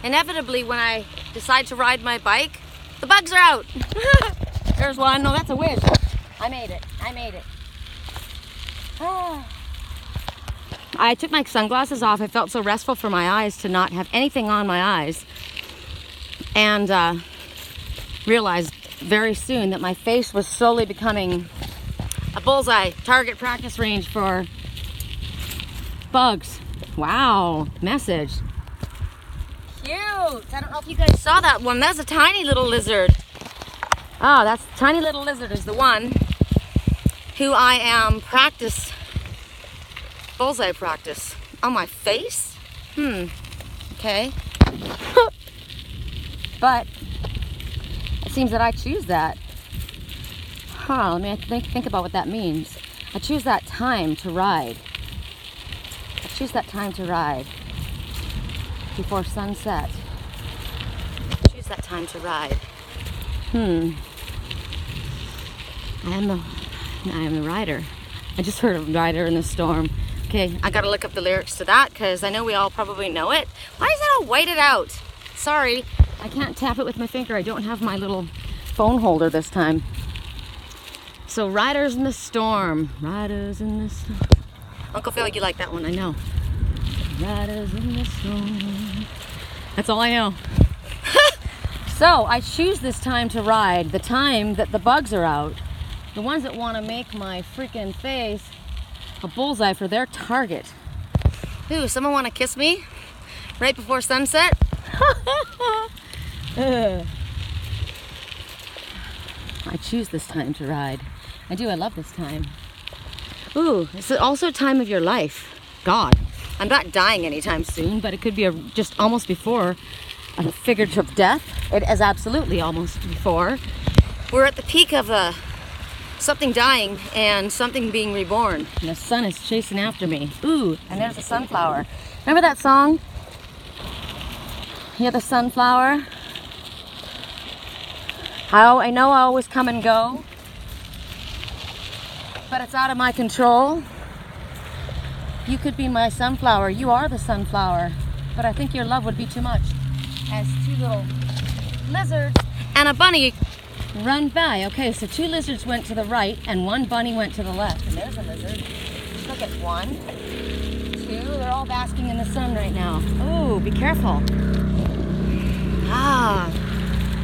inevitably when I decide to ride my bike, the bugs are out. There's one. No, that's a wish. I made it. I made it. I took my sunglasses off. It felt so restful for my eyes to not have anything on my eyes. And realized very soon that my face was slowly becoming a bullseye target practice range for bugs. Wow, message. Cute. I don't know if you guys saw that one. That's a tiny little lizard. Oh, that's tiny little lizard is the one who I am bullseye practice on my face. Okay. But it seems that I choose that. Let me think about what that means. I choose that time to ride. I choose that time to ride before sunset. I choose that time to ride. I am the rider. I just heard of Rider in the Storm. Okay, I gotta look up the lyrics to that because I know we all probably know it. Why is that all whited out? Sorry, I can't tap it with my finger. I don't have my little phone holder this time. So Riders in the Storm. Riders in the Storm. Uncle Phil, you like that one, I know. Riders in the Storm. That's all I know. So I choose this time to ride, the time that the bugs are out. The ones that want to make my freaking face a bullseye for their target. Ooh, someone want to kiss me right before sunset? I choose this time to ride. I do, I love this time. Ooh, it's also a time of your life. God, I'm not dying anytime soon, but it could be just almost before a figurative death. It is absolutely almost before. We're at the peak of something dying and something being reborn. And the sun is chasing after me. Ooh, and there's a sunflower. Remember that song? Hear the sunflower? I know I always come and go, but it's out of my control. You could be my sunflower. You are the sunflower, but I think your love would be too much. As two little lizards and a bunny run by. Okay, so two lizards went to the right and one bunny went to the left. And there's a lizard. Look at 1, 2. They're all basking in the sun right now. Oh, be careful.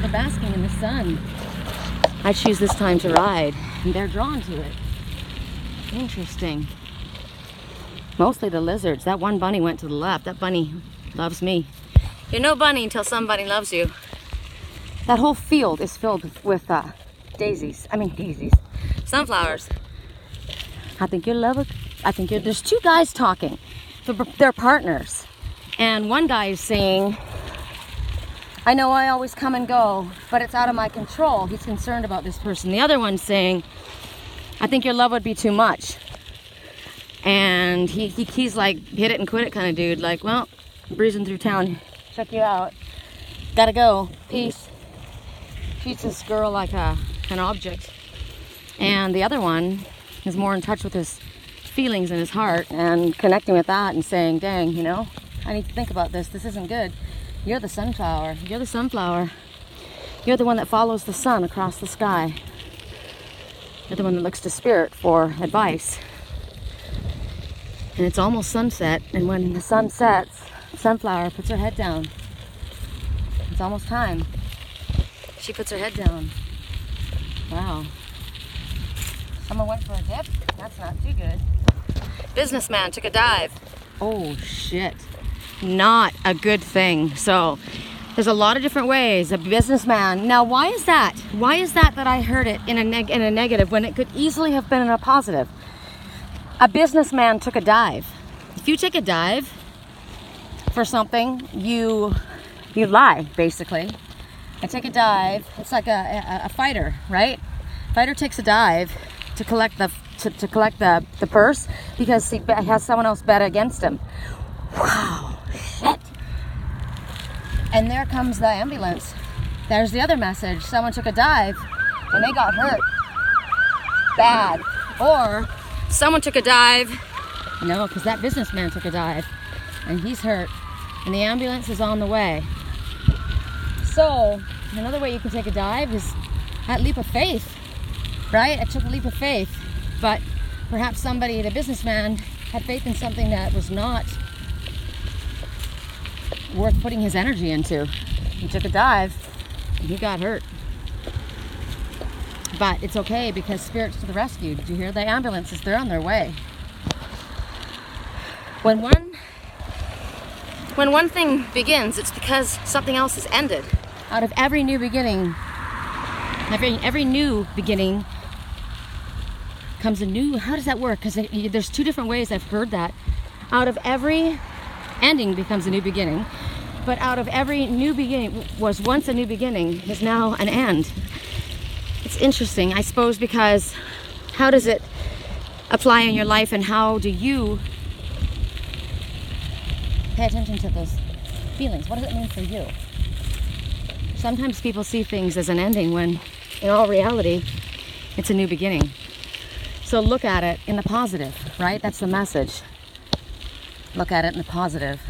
They're basking in the sun. I choose this time to ride, and they're drawn to it. Interesting. Mostly the lizards. That one bunny went to the left. That bunny loves me. You're no bunny until somebody loves you. That whole field is filled with sunflowers. There's two guys talking. They're partners. And one guy is saying, I know I always come and go, but it's out of my control. He's concerned about this person. The other one's saying, I think your love would be too much. And he's like, hit it and quit it kind of dude. Like, well, breezing through town. Check you out. Gotta go. Peace. Treats this girl like an object. And the other one is more in touch with his feelings and his heart and connecting with that and saying, dang, I need to think about this. This isn't good. You're the sunflower. You're the sunflower. You're the one that follows the sun across the sky. You're the one that looks to spirit for advice. And it's almost sunset. And when the sun sets, the sunflower puts her head down. It's almost time. She puts her head down. Wow. Someone went for a dip? That's not too good. Businessman took a dive. Oh, shit. Not a good thing. So there's a lot of different ways. A businessman. Now, why is that? Why is that I heard it in a negative when it could easily have been in a positive? A businessman took a dive. If you take a dive for something, you lie, basically. I take a dive. It's like a fighter, right? Fighter takes a dive to collect the purse because he has someone else bet against him. Wow, shit. And there comes the ambulance. There's the other message. Someone took a dive and they got hurt. Bad. Or someone took a dive. No, because that businessman took a dive and he's hurt. And the ambulance is on the way. So another way you can take a dive is that leap of faith, right? I took a leap of faith, but perhaps somebody, the businessman, had faith in something that was not worth putting his energy into. He took a dive and he got hurt. But it's okay because Spirit's to the rescue. Did you hear? The ambulances, they're on their way. When one thing begins, it's because something else has ended. Out of every new beginning, every new beginning comes a new, how does that work? Because there's two different ways I've heard that. Out of every ending becomes a new beginning, but out of every new beginning was once a new beginning is now an end. It's interesting, I suppose, because how does it apply in your life, and how do you pay attention to those feelings? What does it mean for you? Sometimes people see things as an ending when in all reality it's a new beginning. So look at it in the positive, right? That's the message. Look at it in the positive.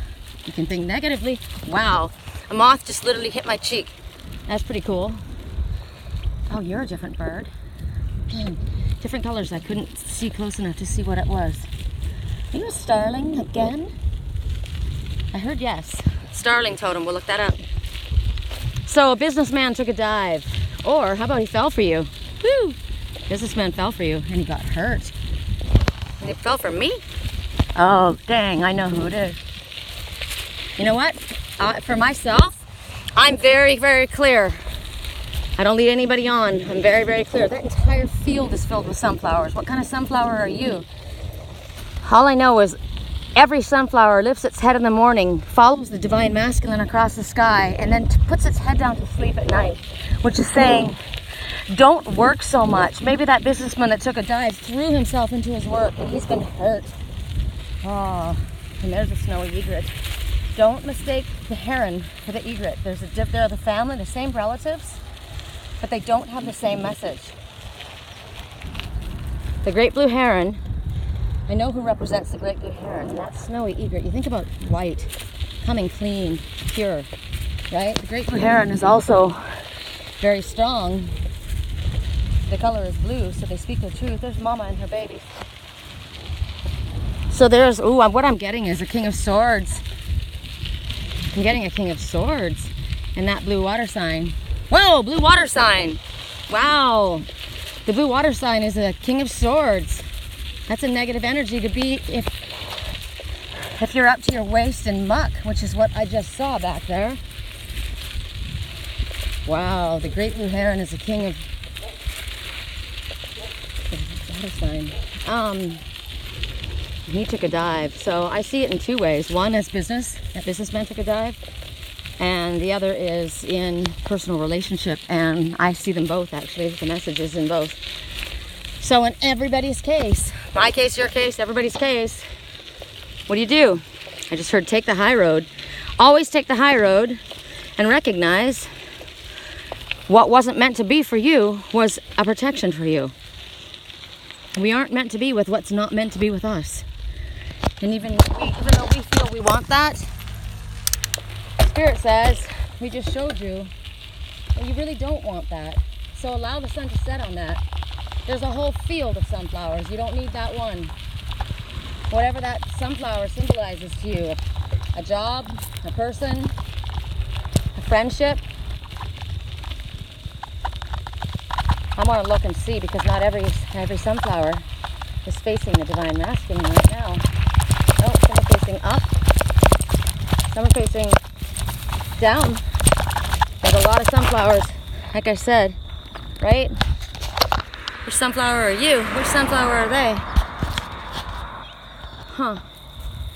You can think negatively. Wow, a moth just literally hit my cheek. That's pretty cool. Oh, you're a different bird. Different colors. I couldn't see close enough to see what it was. Are you a starling again? I heard yes. Starling totem, we'll look that up. So a businessman took a dive. Or how about he fell for you? Woo! Businessman fell for you and he got hurt. And he fell for me? Oh, dang, I know who it is. You know what? For myself, I'm very, very clear. I don't lead anybody on. I'm very, very clear. That entire field is filled with sunflowers. What kind of sunflower are you? All I know is every sunflower lifts its head in the morning, follows the divine masculine across the sky, and then puts its head down to sleep at night, which is saying, don't work so much. Maybe that businessman that took a dive threw himself into his work and he's been hurt. Oh, and there's a snowy egret. Don't mistake the heron for the egret. They're the family, the same relatives, but they don't have the same message. The great blue heron, I know who represents the great blue heron, and that's snowy egret. You think about white, coming clean, pure, right? The great blue heron is also very strong. The color is blue, so they speak the truth. There's mama and her baby. So there's, what I'm getting is a king of swords. I'm getting a king of swords in that blue water sign. Whoa, blue water sign. Wow. The blue water sign is a king of swords. That's a negative energy to be if you're up to your waist in muck, which is what I just saw back there. Wow, the great blue heron is a king of water sign. He took a dive. So I see it in two ways. One as business, that businessman took a dive. And the other is in personal relationship. And I see them both, actually. The message is in both. So in everybody's case, my case, your case, everybody's case, what do? I just heard take the high road. Always take the high road and recognize what wasn't meant to be for you was a protection for you. We aren't meant to be with what's not meant to be with us. And even though we feel we want that, Spirit says, we just showed you that you really don't want that. So allow the sun to set on that. There's a whole field of sunflowers. You don't need that one. Whatever that sunflower symbolizes to you, a job, a person, a friendship. I want to look and see, because not every sunflower is facing the divine masculine right now. No, some are facing up, some are facing down. There's a lot of sunflowers, like I said, right? Which sunflower are you? Which sunflower are they? Huh.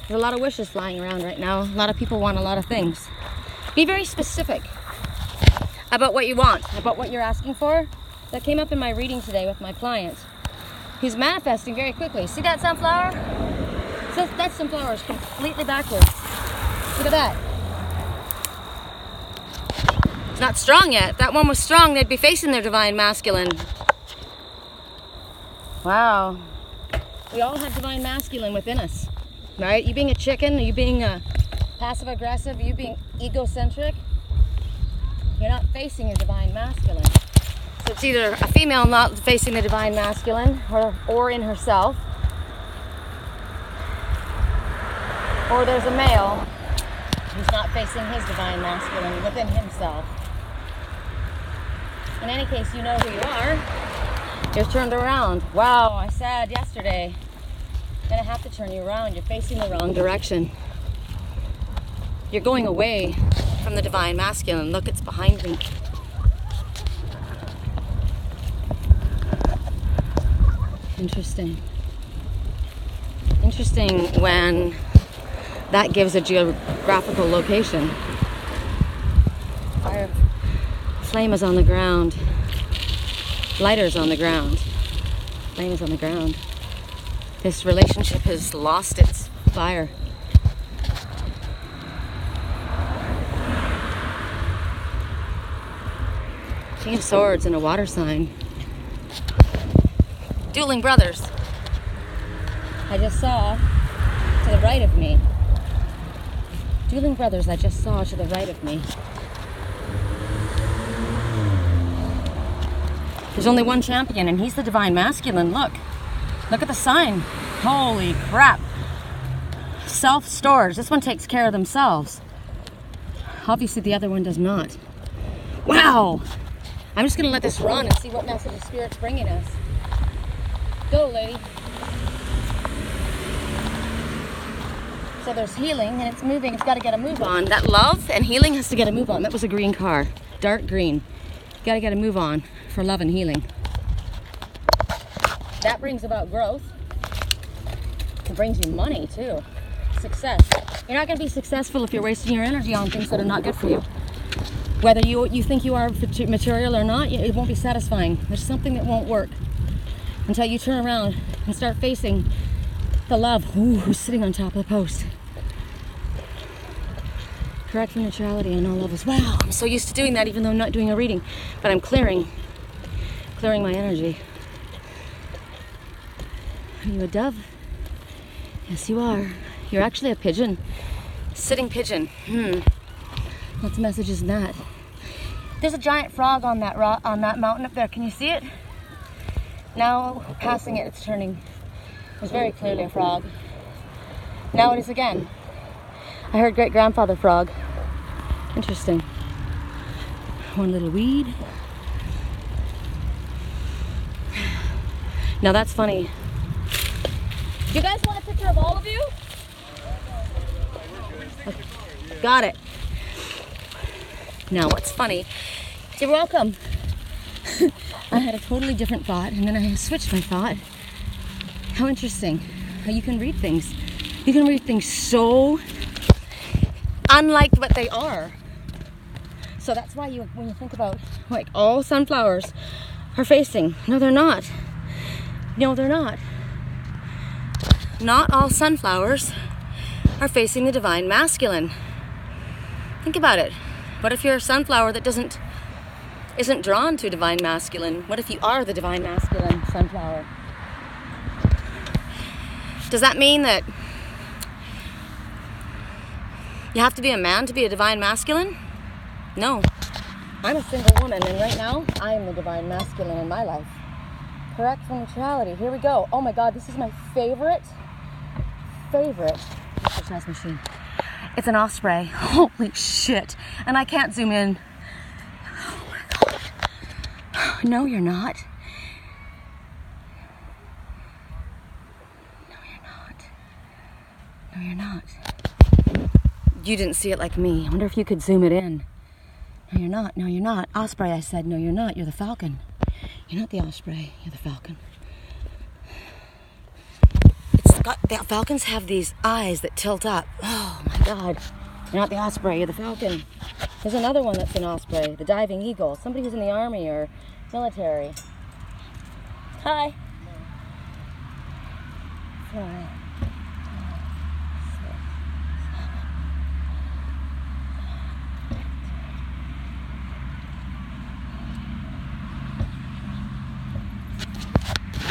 There's a lot of wishes flying around right now. A lot of people want a lot of things. Be very specific about what you want, about what you're asking for. That came up in my reading today with my client. He's manifesting very quickly. See that sunflower? So that sunflower is completely backwards. Look at that. It's not strong yet. If that one was strong, they'd be facing their divine masculine. Wow. We all have divine masculine within us, right? You being a chicken, you being passive aggressive, you being egocentric. You're not facing your divine masculine. So it's either a female not facing the divine masculine or in herself, or there's a male who's not facing his divine masculine within himself. In any case, you know who you are. You're turned around. Wow, I said yesterday, I'm gonna have to turn you around. You're facing the wrong direction. You're going away from the divine masculine. Look, it's behind me. Interesting. Interesting when that gives a geographical location. Fire, flame is on the ground. Lighter's on the ground. Flame is on the ground. This relationship has lost its fire. King of Swords and a water sign. Dueling brothers. I just saw to the right of me. Dueling brothers I just saw to the right of me. There's only one champion and he's the divine masculine. Look. Look at the sign. Holy crap. Self-storage. This one takes care of themselves. Obviously the other one does not. Wow. I'm just going to let this run and see what message the Spirit's bringing us. Go, lady. So there's healing and it's moving. It's got to get a move on. That love and healing has to get a move on. That was a green car. Dark green. Got to get a move on for love and healing. That brings about growth. It brings you money too. Success. You're not going to be successful if you're wasting your energy on things that are not good for you. Whether you think you are material or not, it won't be satisfying. There's something that won't work until you turn around and start facing the love who's sitting on top of the post. Correct for neutrality on all levels. Wow, I'm so used to doing that even though I'm not doing a reading. But I'm clearing my energy. Are you a dove? Yes, you are. You're actually a pigeon. Sitting pigeon. What message is that? There's a giant frog on that mountain up there. Can you see it? Now, passing it, it's turning. There's very clearly a frog. Now it is again. I heard great-grandfather frog. Interesting. One little weed. Now that's funny. Do you guys want a picture of all of you? Okay. Got it. Now what's funny, you're welcome. I had a totally different thought and then I switched my thought. How interesting how you can read things. You can read things so unlike what they are. So that's why when you think about like all sunflowers are facing, no they're not. No they're not. Not all sunflowers are facing the divine masculine. Think about it. What if you're a sunflower that isn't drawn to divine masculine? What if you are the divine masculine sunflower? Does that mean that you have to be a man to be a divine masculine? No. I'm a single woman and right now I am the divine masculine in my life. Correct for neutrality. Here we go. Oh my God, this is my favorite exercise machine. It's an osprey. Holy shit. And I can't zoom in. Oh my God. No, you're not. No, you're not. No, you're not. You didn't see it like me. I wonder if you could zoom it in. No, you're not. No, you're not. Osprey, I said. No, you're not. You're the falcon. You're not the osprey. You're the falcon. The falcons have these eyes that tilt up. Oh my God. You're not the osprey, you're the falcon. There's another one that's an osprey, the diving eagle. Somebody who's in the army or military. Hi. Hi.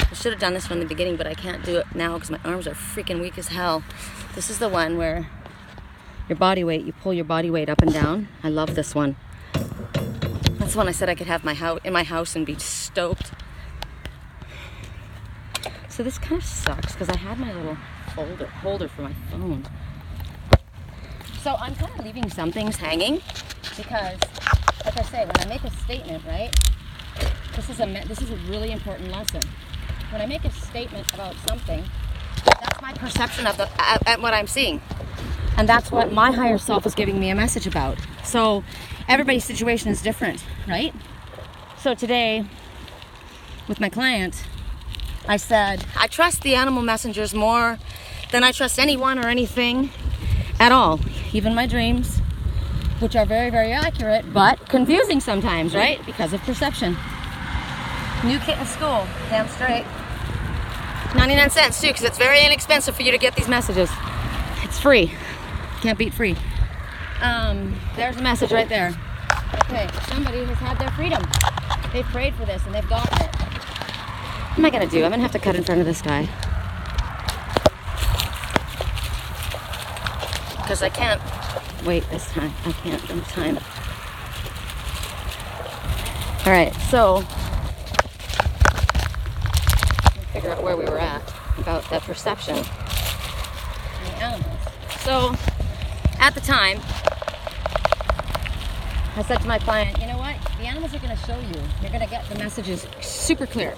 I should have done this from the beginning, but I can't do it now because my arms are freaking weak as hell. This is the one where your body weight, you pull your body weight up and down. I love this one. That's when I said I could have my house in my house and be stoked. So this kind of sucks because I had my little holder for my phone. So I'm kind of leaving some things hanging because, like I say, when I make a statement, right? This is a really important lesson. When I make a statement about something, that's my perception of at what I'm seeing. And that's what my higher self is giving me a message about. So everybody's situation is different, right? So today, with my client, I said, I trust the animal messengers more than I trust anyone or anything at all. Even my dreams, which are very, very accurate, but confusing sometimes, right? Because of perception. New kid in school, damn straight. 99 cents too, because it's very inexpensive for you to get these messages. It's free. Can't beat free. There's a message right there. Okay, somebody has had their freedom. They've prayed for this and they've gotten it. What am I gonna do? I'm gonna have to cut in front of this guy. Because I can't wait this time. I can't in time. Alright, so figure out where we were at about that perception and the animals. So at the time, I said to my client, you know what? The animals are going to show you. You're going to get the messages super clear.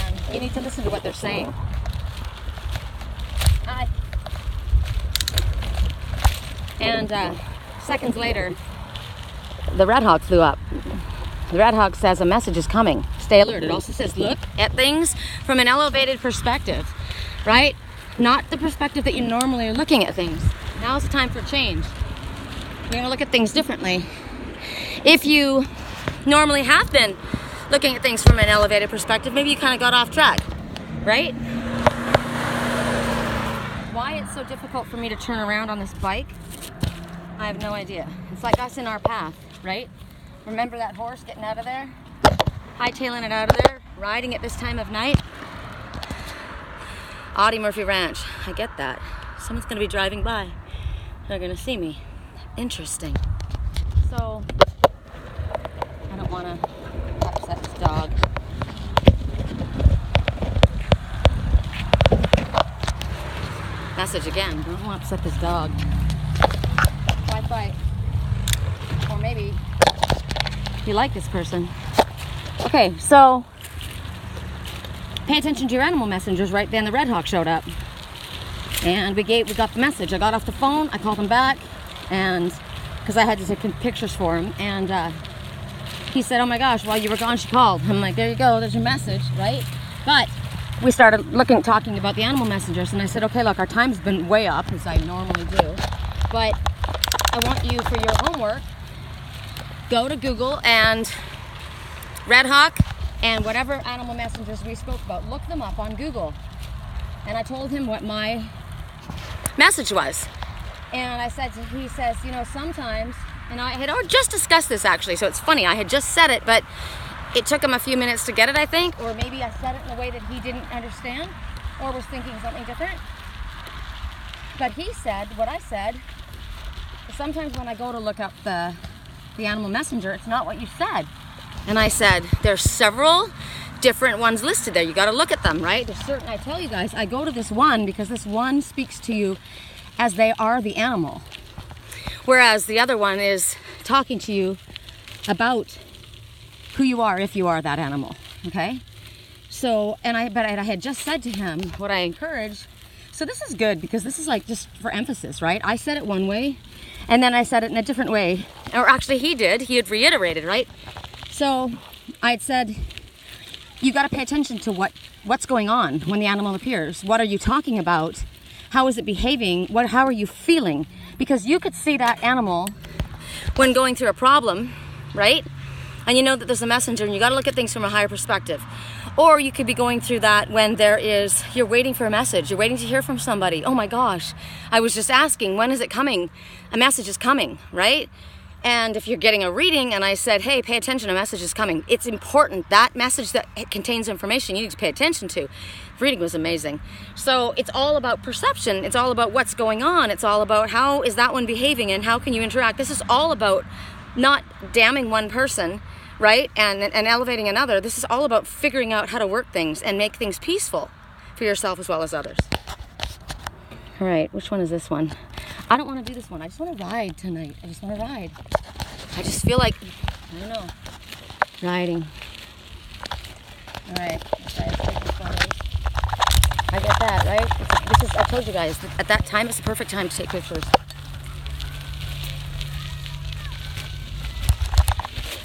And you need to listen to what they're saying. And seconds later, the red hawk flew up. The red hawk says a message is coming. Stay alert. It also says look at things from an elevated perspective, right? Not the perspective that you normally are looking at things. Now's the time for change. You're going to look at things differently. If you normally have been looking at things from an elevated perspective, maybe you kind of got off track, right? Why it's so difficult for me to turn around on this bike, I have no idea. It's like us in our path, right? Remember that horse getting out of there? Hightailing it out of there, riding it this time of night? Audie Murphy Ranch. I get that. Someone's going to be driving by. They're going to see me. Interesting. So, I don't want to upset this dog. Message again. Don't want to upset this dog. Why fight? Or maybe you like this person. Okay, so pay attention to your animal messengers. Right then the red hawk showed up. And we got the message. I got off the phone, I called him back, and because I had to take pictures for him, and he said, oh my gosh, while you were gone she called. I'm like, there you go, there's your message, right? But we started talking about the animal messengers, and I said, okay, look, our time's been way up, as I normally do, but I want you, for your homework, go to Google and red hawk and whatever animal messengers we spoke about, look them up on Google. And I told him what my message was. And I said, he says, you know, sometimes, and I had just discussed this actually, so it's funny, I had just said it, but it took him a few minutes to get it, I think, or maybe I said it in a way that he didn't understand, or was thinking something different. But he said, what I said, sometimes when I go to look up the animal messenger, it's not what you said. And I said, there's several different ones listed there. You got to look at them, right? There's certain, I tell you guys, I go to this one because this one speaks to you as they are the animal. Whereas the other one is talking to you about who you are if you are that animal, okay? So, but I had just said to him what I encouraged. So this is good because this is like just for emphasis, right? I said it one way and then I said it in a different way. Or actually he had reiterated, right? So I had said, you got to pay attention to what's going on when the animal appears. What are you talking about? How is it behaving? How are you feeling? Because you could see that animal when going through a problem, right? And you know that there's a messenger and you got to look at things from a higher perspective. Or you could be going through that when you're waiting for a message. You're waiting to hear from somebody. Oh my gosh, I was just asking, when is it coming? A message is coming, right? And if you're getting a reading and I said, hey, pay attention, a message is coming. It's important. That message that contains information you need to pay attention to. Reading was amazing. So it's all about perception. It's all about what's going on. It's all about how is that one behaving and how can you interact. This is all about not damning one person, right, and elevating another. This is all about figuring out how to work things and make things peaceful for yourself as well as others. All right, which one is this one? I don't want to do this one. I just want to ride tonight. I just want to ride. I just feel like, I don't know, riding. All right, I get that, right? This is, I told you guys, at that time, it's the perfect time to take pictures.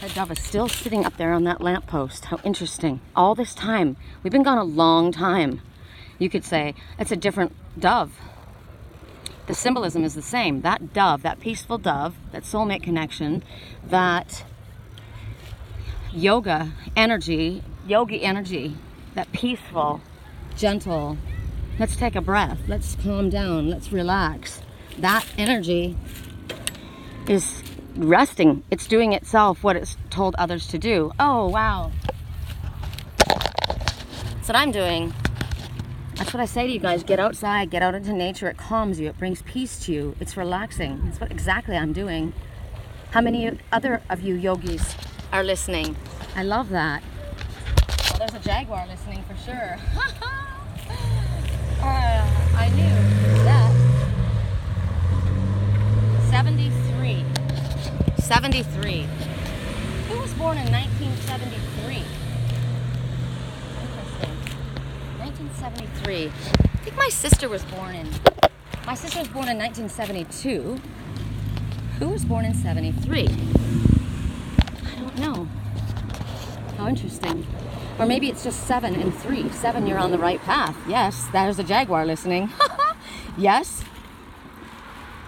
That dove is still sitting up there on that lamppost. How interesting. All this time. We've been gone a long time. You could say it's a different dove. The symbolism is the same. That dove, that peaceful dove, that soulmate connection, that yogi energy, that peaceful, gentle, let's take a breath, let's calm down, let's relax. That energy is resting. It's doing itself what it's told others to do. Oh, wow. That's what I'm doing. That's what I say to you guys. Get outside, get out into nature. It calms you. It brings peace to you. It's relaxing. That's what exactly I'm doing. How many other of you yogis are listening? I love that. Well, there's a jaguar listening for sure. I knew that. 73. 73. Who was born in 1973? Interesting. 1973. I think my sister was born in... My sister was born in 1972. Who was born in 73? I don't know. How interesting. Or maybe it's just 7 and 3. 7, you're on the right path. Yes, there's a jaguar listening. Yes.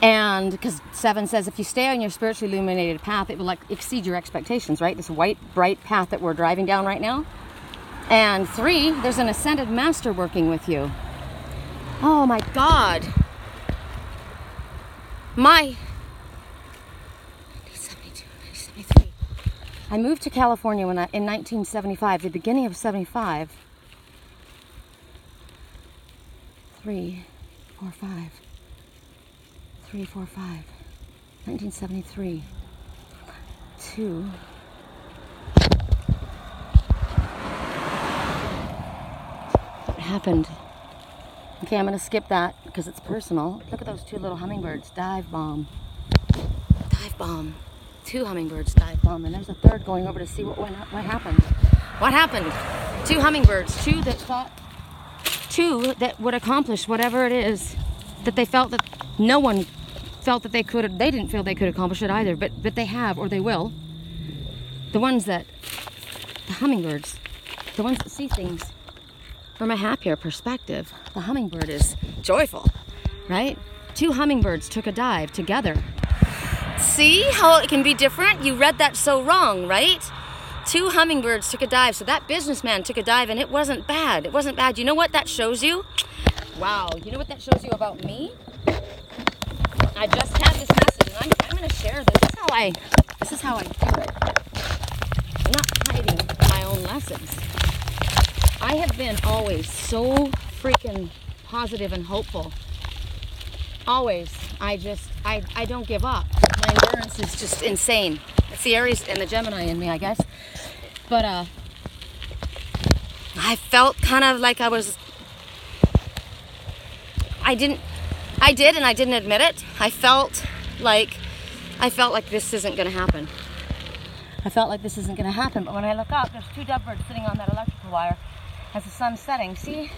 And because 7 says if you stay on your spiritually illuminated path, it will like exceed your expectations, right? This white, bright path that we're driving down right now. And 3, there's an ascended master working with you. Oh my God. 1972, 1973. I moved to California in 1975, the beginning of 75. 3, 4, 5. 3, 4, 5. 1973. 2. What happened? Okay, I'm going to skip that because it's personal. Look at those 2 little hummingbirds. Dive bomb. Dive bomb. 2 hummingbirds dive bomb. And there's a 3rd going over to see what happened. What happened? 2 hummingbirds. 2 that thought... 2 that would accomplish whatever it is that they felt that no one felt that they could. They didn't feel they could accomplish it either, but they have, or they will. The ones that... The hummingbirds. The ones that see things from a happier perspective. The hummingbird is joyful, right? 2 hummingbirds took a dive together. See how it can be different? You read that so wrong, right? 2 hummingbirds took a dive. So that businessman took a dive and it wasn't bad. It wasn't bad. You know what that shows you? Wow. You know what that shows you about me? I just had this message and I'm going to share this. This is how I do it. I'm not hiding my own lessons. I have been always so freaking positive and hopeful. Always. I don't give up. My endurance is just insane. It's the Aries and the Gemini in me, I guess. But I felt kind of like I did and I didn't admit it. I felt like this isn't going to happen. I felt like this isn't going to happen. But when I look up, there's 2 dovebirds sitting on that electrical wire as the sun's setting. See?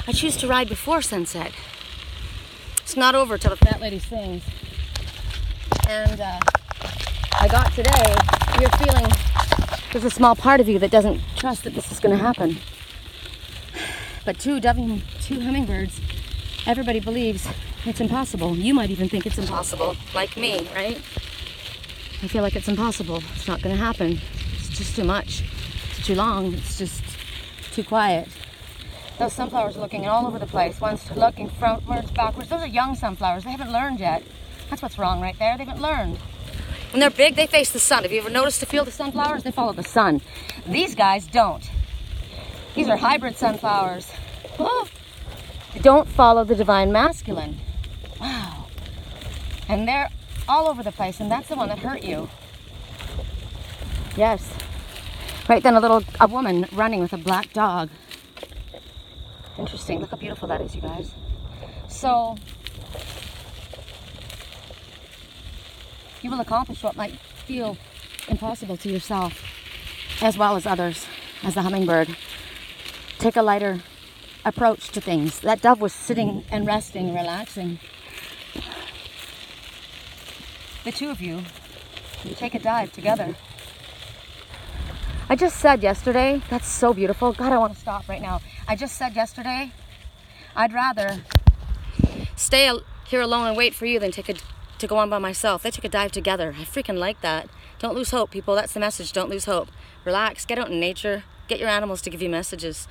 I choose to ride before sunset. It's not over till the fat lady sings. And I got today, you're feeling there's a small part of you that doesn't trust that this is going to happen. But 2 hummingbirds, everybody believes it's impossible. You might even think it's impossible, like me, right? I feel like it's impossible. It's not going to happen. It's just too much. It's too long. It's just too quiet. Those sunflowers are looking all over the place. One's looking frontwards, backwards. Those are young sunflowers. They haven't learned yet. That's what's wrong right there. They haven't learned. When they're big, they face the sun. Have you ever noticed a field of sunflowers? They follow the sun. These guys don't. These are hybrid sunflowers. Oh, they don't follow the divine masculine. Wow. And they're all over the place, and that's the one that hurt you. Yes. Right then, a woman running with a black dog. Interesting. Look how beautiful that is, you guys. So, you will accomplish what might feel impossible to yourself, as well as others, as the hummingbird. Take a lighter approach to things. That dove was sitting and resting, relaxing. The two of you take a dive together. I just said yesterday, that's so beautiful. God, I want to stop right now. I just said yesterday, I'd rather stay here alone and wait for you than to go on by myself. They took a dive together. I freaking like that. Don't lose hope, people. That's the message. Don't lose hope. Relax. Get out in nature. Get your animals to give you messages.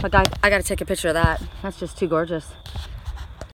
I got to take a picture of that. That's just too gorgeous.